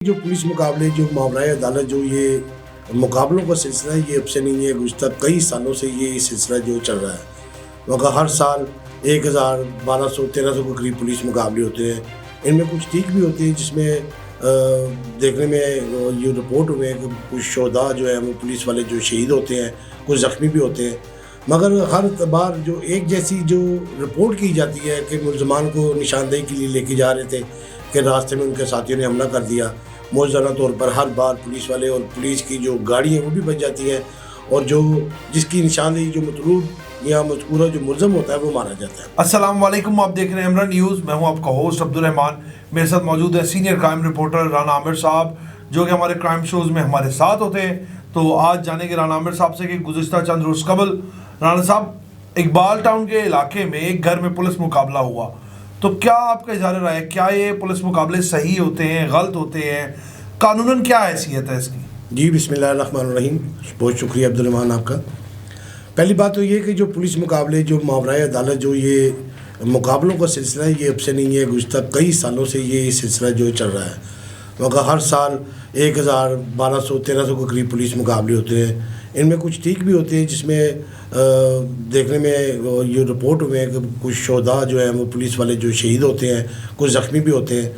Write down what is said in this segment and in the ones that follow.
جو پولیس مقابلے جو ماورائے عدالت جو یہ مقابلوں کا سلسلہ ہے، یہ اب سے نہیں ہے، گزشتہ کئی سالوں سے یہ سلسلہ جو چل رہا ہے۔ مگر ہر سال 1200-1300 کے قریب پولیس مقابلے ہوتے ہیں۔ ان میں کچھ ٹھیک بھی ہوتے ہیں، جس میں دیکھنے میں یہ رپورٹ ہوئے کہ کچھ شہداء جو ہیں وہ پولیس والے جو شہید ہوتے ہیں، کچھ زخمی بھی ہوتے ہیں۔ مگر ہر بار جو ایک جیسی جو رپورٹ کی جاتی ہے کہ ملزمان کو نشاندہی کے لیے لے کے جا رہے تھے کہ راستے میں ان کے ساتھیوں نے حملہ کر دیا۔ موزانہ طور پر ہر بار پولیس والے اور پولیس کی جو گاڑی ہیں وہ بھی بچ جاتی ہیں، اور جس کی نشاندہی جو مطلوب یا مذکورہ جو ملزم ہوتا ہے وہ مارا جاتا ہے۔ السلام علیکم، آپ دیکھ رہے ہیں عمران نیوز۔ میں ہوں آپ کا ہوسٹ عبدالرحمان۔ میرے ساتھ موجود ہے سینئر کرائم رپورٹر رانا عامر صاحب، جو کہ ہمارے کرائم شوز میں ہمارے ساتھ ہوتے ہیں۔ تو آج جانیں گے رانا عامر صاحب سے کہ گزشتہ چند روز قبل رانا صاحب اقبال ٹاؤن کے علاقے میں ایک گھر میں پولیس مقابلہ ہوا، تو کیا آپ کا اظہار رائے ہے؟ کیا یہ پولیس مقابلے صحیح ہوتے ہیں، غلط ہوتے ہیں؟ قانوناً کیا حیثیت ہے اس کی؟ جی بسم اللہ الرحمن الرحیم، بہت شکریہ عبدالرحمان آپ کا۔ پہلی بات تو یہ کہ جو پولیس مقابلے جو ماورائے عدالت جو یہ مقابلوں کا سلسلہ ہے، یہ اب سے نہیں ہے، گزشتہ کئی سالوں سے یہ سلسلہ جو چل رہا ہے۔ مگر ہر سال 1200-1300 کے قریب پولیس مقابلے ہوتے ہیں۔ ان میں کچھ ٹھیک بھی ہوتے ہیں، جس میں دیکھنے میں یہ رپورٹ ہوئے کہ کچھ شہداء جو ہیں وہ پولیس والے جو شہید ہوتے ہیں، کچھ زخمی بھی ہوتے ہیں۔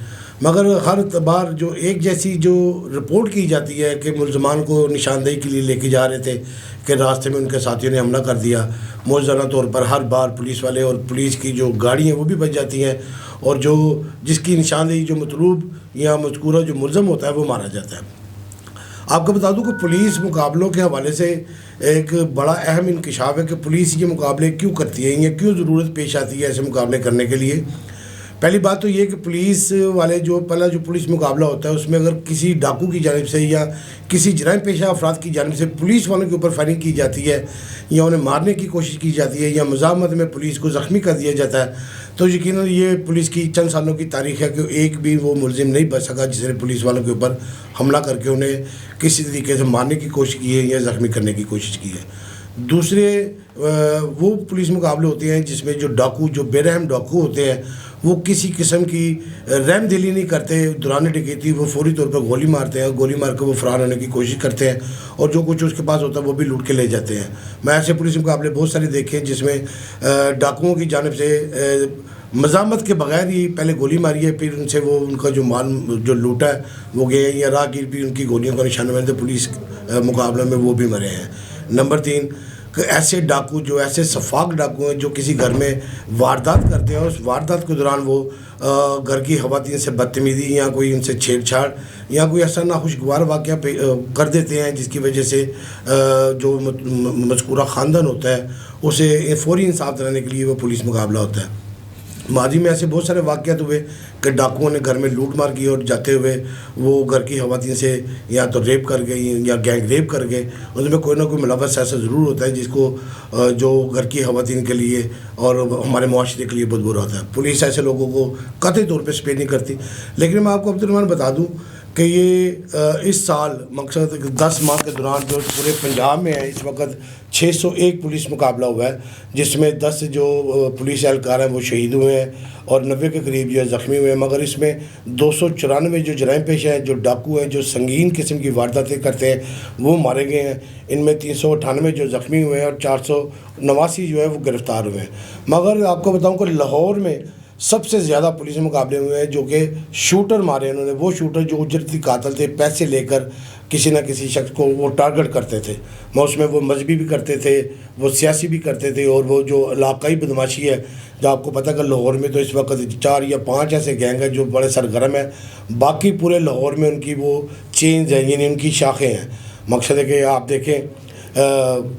مگر ہر بار جو ایک جیسی جو رپورٹ کی جاتی ہے کہ ملزمان کو نشاندہی کے لیے لے کے جا رہے تھے کہ راستے میں ان کے ساتھیوں نے حملہ کر دیا۔ موزانہ طور پر ہر بار پولیس والے اور پولیس کی جو گاڑی ہیں وہ بھی بچ جاتی ہیں، اور جس کی نشاندہی جو مطلوب یا مذکورہ جو ملزم ہوتا ہے وہ مارا جاتا ہے۔ آپ کو بتا دوں کہ پولیس مقابلوں کے حوالے سے ایک بڑا اہم انکشاف ہے کہ پولیس یہ مقابلے کیوں کرتی ہے یا کیوں ضرورت پیش آتی ہے ایسے مقابلے کرنے کے لیے۔ پہلی بات تو یہ کہ پولیس والے پہلا جو پولیس مقابلہ ہوتا ہے، اس میں اگر کسی ڈاکو کی جانب سے یا کسی جرائم پیشہ افراد کی جانب سے پولیس والوں کے اوپر فائرنگ کی جاتی ہے، یا انہیں مارنے کی کوشش کی جاتی ہے، یا مزاحمت میں پولیس کو زخمی کر دیا جاتا ہے، تو یقیناً یہ پولیس کی چند سالوں کی تاریخ ہے کہ ایک بھی وہ ملزم نہیں بچ سکا جس نے پولیس والوں کے اوپر حملہ کر کے انہیں کسی طریقے سے مارنے کی کوشش کی ہے یا زخمی کرنے کی کوشش کی ہے۔ دوسرے وہ پولیس مقابلے ہوتے ہیں جس میں جو ڈاکو، جو بے رحم ڈاکو ہوتے ہیں، وہ کسی قسم کی رحم دلی نہیں کرتے۔ دوران ڈکیتی وہ فوری طور پر گولی مارتے ہیں، گولی مار کے وہ فرار ہونے کی کوشش کرتے ہیں، اور جو کچھ اس کے پاس ہوتا ہے وہ بھی لوٹ کے لے جاتے ہیں۔ میں ایسے پولیس مقابلے بہت سارے دیکھے ہیں جس میں ڈاکوؤں کی جانب سے مزاحمت کے بغیر ہی پہلے گولی ماری ہے، پھر ان سے وہ ان کا جو مال جو لوٹا ہے وہ گئے، یا راہگیر بھی ان کی گولیوں کا نشانہ بنے، پولیس مقابلے میں وہ بھی مرے ہیں۔ نمبر 3 کہ ایسے ڈاکو جو ایسے شفاق ڈاکو ہیں جو کسی گھر میں واردات کرتے ہیں، اس واردات کے دوران وہ گھر کی خواتین سے بدتمیزی یا کوئی ان سے چھیڑ چھاڑ یا کوئی ایسا ناخوشگوار واقعہ کر دیتے ہیں، جس کی وجہ سے جو مذکورہ خاندان ہوتا ہے اسے فوری انصاف دلانے کے لیے وہ پولیس مقابلہ ہوتا ہے۔ ماضی میں ایسے بہت سارے واقعات ہوئے کہ ڈاکوؤں نے گھر میں لوٹ مار کی، اور جاتے ہوئے وہ گھر کی خواتین سے یا تو ریپ کر گئے یا گینگ ریپ کر گئے۔ اس میں کوئی نہ کوئی ملوث ایسا ضرور ہوتا ہے جس کو جو گھر کی خواتین کے لیے اور ہمارے معاشرے کے لیے بہت برا ہوتا ہے۔ پولیس ایسے لوگوں کو قطعی طور پہ سپیئر نہیں کرتی۔ لیکن میں آپ کو عبدالرحمان بتا دوں کہ یہ اس سال مقصد 10 ماہ کے دوران جو پورے پنجاب میں ہے، اس وقت 601 پولیس مقابلہ ہوا ہے، جس میں 10 جو پولیس اہلکار ہیں وہ شہید ہوئے ہیں اور 90 کے قریب جو ہے زخمی ہوئے ہیں۔ مگر اس میں 294 جو جرائم پیشہ ہیں، جو ڈاکو ہیں، جو سنگین قسم کی وارداتیں کرتے ہیں، وہ مارے گئے ہیں۔ ان میں 398 جو زخمی ہوئے ہیں اور 489 جو ہے وہ گرفتار ہوئے ہیں۔ مگر آپ کو بتاؤں کہ لاہور میں سب سے زیادہ پولیس مقابلے ہوئے ہیں جو کہ شوٹر مارے انہوں نے، وہ شوٹر جو اجرتی قاتل تھے، پیسے لے کر کسی نہ کسی شخص کو وہ ٹارگٹ کرتے تھے۔ اس میں وہ مذہبی بھی کرتے تھے، وہ سیاسی بھی کرتے تھے، اور وہ جو علاقائی بدماشی ہے، جو آپ کو پتہ کہ لاہور میں تو اس وقت 4 یا 5 ایسے گینگ ہیں جو بڑے سرگرم ہیں، باقی پورے لاہور میں ان کی وہ چینز ہیں، یعنی ان کی شاخیں ہیں۔ مقصد ہے کہ آپ دیکھیں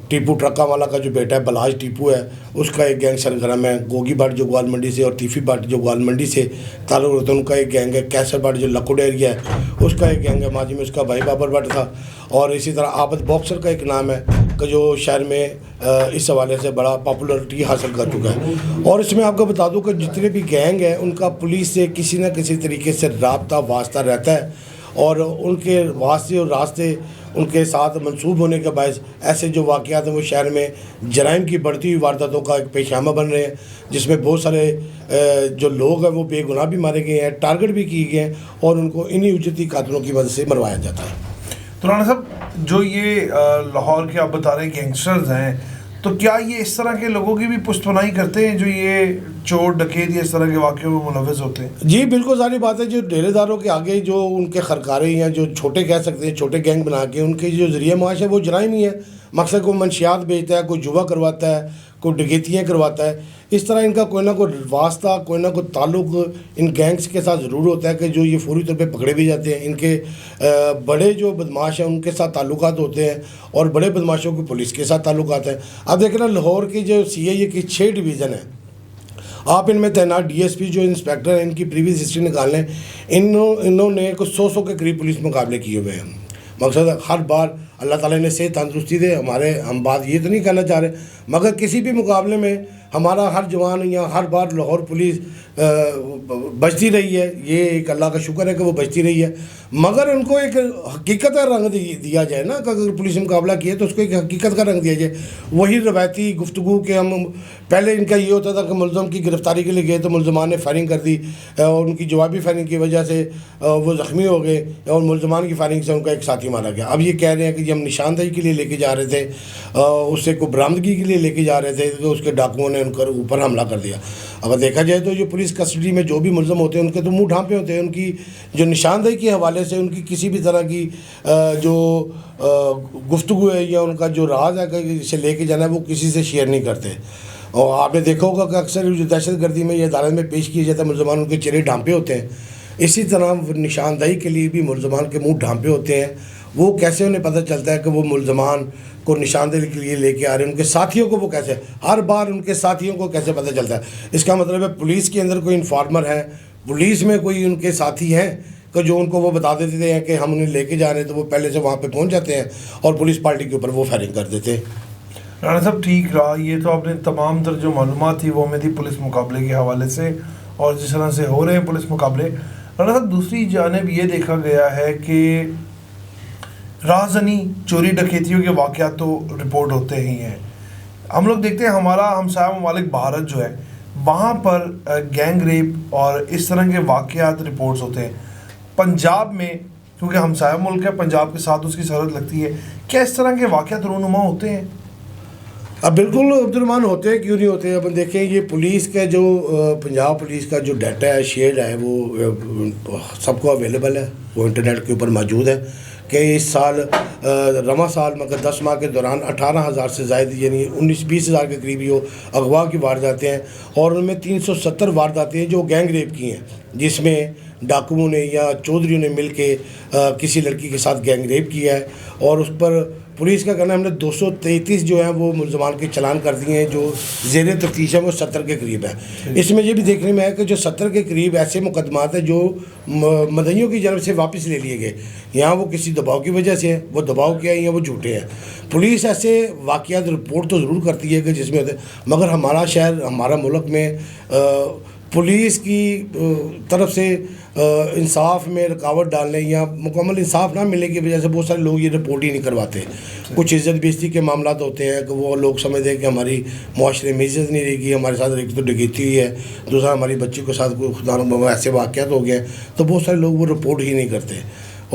ٹیپو ٹرکا والا کا جو بیٹا ہے بلاج ٹیپو ہے، اس کا ایک گینگ سرگرم ہے۔ گوگی بٹ جو گوال منڈی سے اور ٹیفی بٹ جو گوال منڈی سے تعلق رکھتے ہیں، ان کا ایک گینگ ہے۔ کیسر بٹ جو لکوڈ ایریا ہے، اس کا ایک گینگ ہے۔ ماضی میں اس کا بھائی بابر بٹ تھا، اور اسی طرح عابد باکسر کا ایک نام ہے کہ جو شہر میں اس حوالے سے بڑا پاپولرٹی حاصل کر چکا ہے۔ اور اس میں آپ کو بتا دوں کہ جتنے بھی گینگ ہیں ان کا پولیس سے کسی نہ کسی طریقے سے رابطہ واسطہ رہتا ہے، اور ان کے واسطے اور راستے ان کے ساتھ منسوب ہونے کے باعث ایسے جو واقعات ہیں وہ شہر میں جرائم کی بڑھتی ہوئی وارداتوں کا ایک پیشامہ بن رہے ہیں، جس میں بہت سارے جو لوگ ہیں وہ بے گناہ بھی مارے گئے ہیں، ٹارگٹ بھی کیے گئے ہیں، اور ان کو انہی اجرتی قاتلوں کی مدد سے مروایا جاتا ہے۔ تو رانا صاحب، جو یہ لاہور کے آپ بتا رہے ہیں گینگسٹرز ہیں، تو کیا یہ اس طرح کے لوگوں کی بھی پشت پناہی کرتے ہیں جو یہ چور ڈکیت یا اس طرح کے واقعوں میں ملوث ہوتے ہیں؟ جی بالکل ظاہر بات ہے، جو ڈیرے داروں کے آگے جو ان کے خرکارے ہیں، جو چھوٹے کہہ سکتے ہیں، چھوٹے گینگ بنا کے ان کے جو ذریعہ معاش ہے وہ جرائم ہی ہے۔ مقصد کوئی منشیات بیچتا ہے، کوئی جوا کرواتا ہے، کوئی ڈکیتیاں کرواتا ہے، اس طرح ان کا کوئی نہ کوئی واسطہ، کوئی نہ کوئی تعلق ان گینگس کے ساتھ ضرور ہوتا ہے کہ جو یہ فوری طور پہ پکڑے بھی جاتے ہیں۔ ان کے بڑے جو بدماش ہیں ان کے ساتھ تعلقات ہوتے ہیں، اور بڑے بدماشوں کے پولیس کے ساتھ تعلقات ہیں۔ اب دیکھیں نا، لاہور کی جو CIA کی 6 ڈویژن ہے، آپ ان میں تعینات DSP جو انسپیکٹر ہیں، ان کی پریویس ہسٹری نکال لیں، انہوں نے کچھ 100 کے قریب پولیس مقابلے کیے ہوئے ہیں۔ مقصد ہر بار اللہ تعالیٰ نے صحت تندرستی دے، ہم بات یہ تو نہیں کہنا چاہ رہے، مگر کسی بھی مقابلے میں ہمارا ہر جوان یا ہر بار لاہور پولیس بچتی رہی ہے۔ یہ ایک اللہ کا شکر ہے کہ وہ بچتی رہی ہے، مگر ان کو ایک حقیقت کا رنگ دیا جائے نا، کہ اگر پولیس مقابلہ کیے تو اس کو ایک حقیقت کا رنگ دیا جائے۔ وہی روایتی گفتگو کہ ہم پہلے ان کا یہ ہوتا تھا کہ ملزم کی گرفتاری کے لیے گئے تو ملزمان نے فائرنگ کر دی، اور ان کی جوابی فائرنگ کی وجہ سے وہ زخمی ہو گئے، اور ملزمان کی فائرنگ سے ان کا ایک ساتھی مارا گیا۔ اب یہ کہہ رہے ہیں کہ ہم نشاندہی کے لیے لے کے جا رہے تھے، اس سے کوئی برآمدگی کے لیے لے کے جا رہے تھے، کہ اس کے ڈاکوؤں نے ان کے اوپر حملہ کر دیا۔ اگر دیکھا جائے تو جو پولیس کسٹڈی میں جو بھی ملزم ہوتے ہیں ان کے تو منہ ڈھانپے ہوتے ہیں، ان کی جو نشاندہی کے حوالے سے ان کی کسی بھی طرح کی جو گفتگو ہے یا ان کا جو راز ہے کہ اسے لے کے جانا ہے وہ کسی سے شیئر نہیں کرتے۔ اور آپ نے دیکھا ہوگا کہ اکثر جو دہشت گردی میں یہ عدالت میں پیش کیا جاتا ہے، ملزمان ان کے چہرے ڈھانپے ہوتے ہیں، اسی طرح نشاندہی کے لیے بھی ملزمان کے منہ ڈھانپے ہوتے ہیں۔ وہ کیسے انہیں پتہ چلتا ہے کہ وہ ملزمان کو نشاندہی کے لیے لے کے آ رہے ہیں، ان کے ساتھیوں کو وہ کیسے، ہر بار ان کے ساتھیوں کو کیسے پتہ چلتا ہے؟ اس کا مطلب ہے پولیس کے اندر کوئی انفارمر ہے، پولیس میں کوئی ان کے ساتھی ہیں کہ جو ان کو وہ بتا دیتے ہیں کہ ہم انہیں لے کے جا رہے ہیں، تو وہ پہلے سے وہاں پہ پہنچ جاتے ہیں اور پولیس پارٹی کے اوپر وہ فائرنگ کر دیتے ہیں۔ رانا صاحب ٹھیک رہا، یہ تو آپ نے تمام تر جو معلومات تھی وہ ہمیں دی پولیس مقابلے کے حوالے سے اور جس طرح سے ہو رہے ہیں پولیس مقابلے۔ رانا صاحب دوسری جانب یہ دیکھا گیا ہے کہ رازنی چوری ڈکیتیوں کے واقعات تو رپورٹ ہوتے ہی ہیں، ہم لوگ دیکھتے ہیں ہمارا ہمسایہ ممالک بھارت جو ہے وہاں پر گینگ ریپ اور اس طرح کے واقعات رپورٹس ہوتے ہیں۔ پنجاب میں کیونکہ ہمسایہ ملک ہے، پنجاب کے ساتھ اس کی سرحد لگتی ہے، کیا اس طرح کے واقعات رونما ہوتے ہیں؟ اب بالکل عبد الرحمان ہوتے ہیں، کیوں نہیں ہوتے ہیں؟ اب دیکھیں یہ پولیس کا جو پنجاب پولیس کا جو ڈیٹا ہے، شیئر ہے، وہ سب کو اویلیبل ہے، وہ انٹرنیٹ کے اوپر موجود ہے کہ اس سال رواں سال مگر 10 ماہ کے دوران 18,000 سے زائد یعنی 19-20 ہزار کے قریب وہ اغوا کی وارداتیں ہیں، اور ان میں 370 وارداتیں ہیں جو گینگ ریپ کی ہیں، جس میں ڈاکوؤں نے یا چودھریوں نے مل کے کسی لڑکی کے ساتھ گینگ ریپ کیا ہے، اور اس پر پولیس کا کہنا ہے ہم نے 233 جو ہیں وہ ملزمان کے چلان کر دیے ہیں، جو زیر تفتیش ہیں وہ 70 کے قریب ہیں۔ اس میں یہ بھی دیکھنے میں ہے کہ جو 70 کے قریب ایسے مقدمات ہیں جو مدعیوں کی جانب سے واپس لے لیے گئے، یہاں وہ کسی دباؤ کی وجہ سے ہیں، وہ دباؤ کیا ہے یا وہ جھوٹے ہیں۔ پولیس ایسے واقعات رپورٹ تو ضرور کرتی ہے کہ جس میں ہوتے، مگر ہمارا شہر، ہمارا ملک میں پولیس کی طرف سے انصاف میں رکاوٹ ڈالنے یا مکمل انصاف نہ ملنے کی وجہ سے بہت سارے لوگ یہ رپورٹ ہی نہیں کرواتے۔ کچھ عزت بیزتی کے معاملات ہوتے ہیں کہ وہ لوگ سمجھتے ہیں کہ ہماری معاشرے میں عزت نہیں رہے گی، ہمارے ساتھ ایک تو ڈکیتی ہوئی ہے، دوسرا ہماری بچی کے ساتھ کوئی خدا نخواستہ ایسے واقعات ہو گئے ہیں، تو بہت سارے لوگ وہ رپورٹ ہی نہیں کرتے۔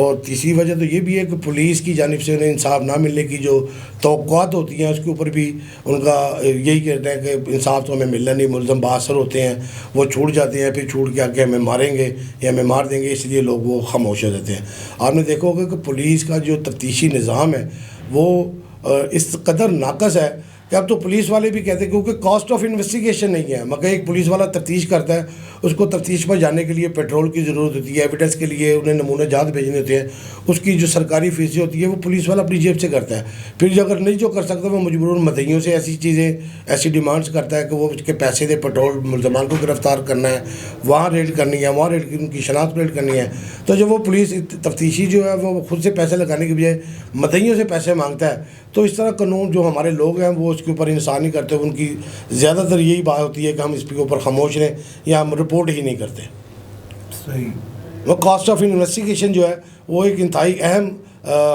اور تیسری وجہ تو یہ بھی ہے کہ پولیس کی جانب سے انہیں انصاف نہ ملنے کی جو توقعات ہوتی ہیں اس کے اوپر بھی ان کا یہی کہنا ہے کہ انصاف تو ہمیں ملنا نہیں، ملزم بااثر ہوتے ہیں، وہ چھوٹ جاتے ہیں، پھر چھوٹ کے آ کے ہمیں ماریں گے یا ہمیں مار دیں گے، اس لیے لوگ وہ خاموش ہو جاتے ہیں۔ آپ نے دیکھا ہوگا کہ پولیس کا جو تفتیشی نظام ہے وہ اس قدر ناقص ہے کہ اب تو پولیس والے بھی کہتے ہیں کیونکہ کاسٹ آف انویسٹیگیشن نہیں ہے، مگر ایک پولیس والا تفتیش کرتا ہے، اس کو تفتیش پر جانے کے لیے پیٹرول کی ضرورت ہوتی ہے، ایویڈنس کے لیے انہیں نمونہ جات بھیجنے ہوتے ہیں، اس کی جو سرکاری فیسیں ہوتی ہے وہ پولیس والا اپنی جیب سے کرتا ہے۔ پھر جو اگر نہیں جو کر سکتا وہ مجبوراً مدعیوں سے ایسی چیزیں ایسی ڈیمانڈس کرتا ہے کہ وہ اس کے پیسے دے، پیٹرول ملزمان کو گرفتار کرنا ہے، وہاں ریڈ کرنی ہے، وہاں ریڈ ان کی شناخت ریڈ کرنی ہے۔ تو جب وہ پولیس تفتیشی جو ہے وہ خود سے پیسے لگانے کے بجائے مدعیوں سے پیسے مانگتا ہے، تو اس طرح قانون جو ہمارے لوگ ہیں وہ اس کے اوپر انصاف نہیں کرتے، ان کی زیادہ تر یہی بات ہوتی ہے کہ ہم اس کے اوپر خاموش رہیں یا ہم رپورٹ ہی نہیں کرتے۔ صحیح۔ وہ کاسٹ آف انویسٹیگیشن جو ہے وہ ایک انتہائی اہم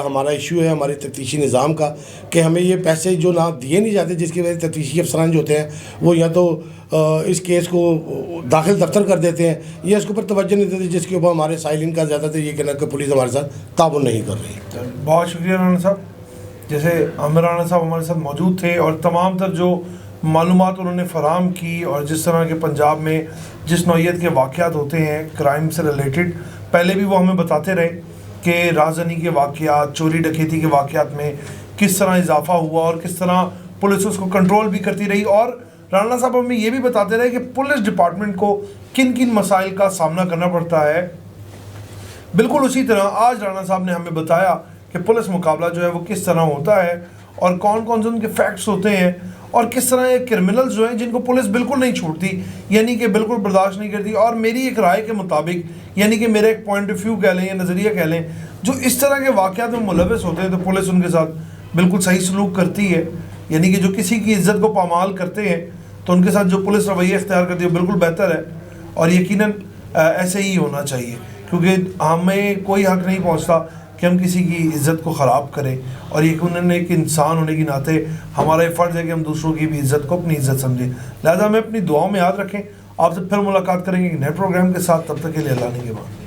ہمارا ایشو ہے ہمارے تفتیشی نظام کا، کہ ہمیں یہ پیسے جو نہ دیے نہیں جاتے، جس کی وجہ سے تفتیشی افسران جو ہوتے ہیں وہ یا تو اس کیس کو داخل دفتر کر دیتے ہیں یا اس کے اوپر توجہ نہیں دیتے، جس کے اوپر ہمارے سائلین کا زیادہ تر یہ کہنا کہ پولیس ہمارے ساتھ تعاون نہیں کر رہی۔ بہت شکریہ رانا صاحب، جیسے عامر رانا صاحب ہمارے ساتھ موجود تھے اور تمام تر جو معلومات انہوں نے فراہم کی، اور جس طرح کے پنجاب میں جس نوعیت کے واقعات ہوتے ہیں کرائم سے ریلیٹڈ، پہلے بھی وہ ہمیں بتاتے رہے کہ رازنی کے واقعات، چوری ڈکیتی کے واقعات میں کس طرح اضافہ ہوا اور کس طرح پولیس اس کو کنٹرول بھی کرتی رہی، اور رانا صاحب ہمیں یہ بھی بتاتے رہے کہ پولیس ڈپارٹمنٹ کو کن کن مسائل کا سامنا کرنا پڑتا ہے۔ بالکل اسی طرح آج رانا صاحب نے ہمیں بتایا کہ پولیس مقابلہ جو ہے وہ کس طرح ہوتا ہے اور کون کون سے ان کے فیکٹس ہوتے ہیں، اور کس طرح یہ کرمنلز جو ہیں جن کو پولیس بالکل نہیں چھوڑتی، یعنی کہ بالکل برداشت نہیں کرتی، اور میری ایک رائے کے مطابق، یعنی کہ میرا ایک پوائنٹ آف ویو کہہ لیں یا نظریہ کہہ لیں، جو اس طرح کے واقعات میں ملوث ہوتے ہیں تو پولیس ان کے ساتھ بالکل صحیح سلوک کرتی ہے، یعنی کہ جو کسی کی عزت کو پامال کرتے ہیں تو ان کے ساتھ جو پولیس رویہ اختیار کرتی ہے بالکل بہتر ہے، اور یقیناً ایسے ہی ہونا چاہیے، کیونکہ ہمیں کوئی حق نہیں پہنچتا کہ ہم کسی کی عزت کو خراب کریں، اور یقیناً ایک انسان ہونے کی ناطے ہمارا یہ فرض ہے کہ ہم دوسروں کی بھی عزت کو اپنی عزت سمجھیں، لہٰذا ہمیں اپنی دعاؤں میں یاد رکھیں۔ آپ سے پھر ملاقات کریں گے ایک نئے پروگرام کے ساتھ، تب تک کے لیے اللہ نے کے بعد۔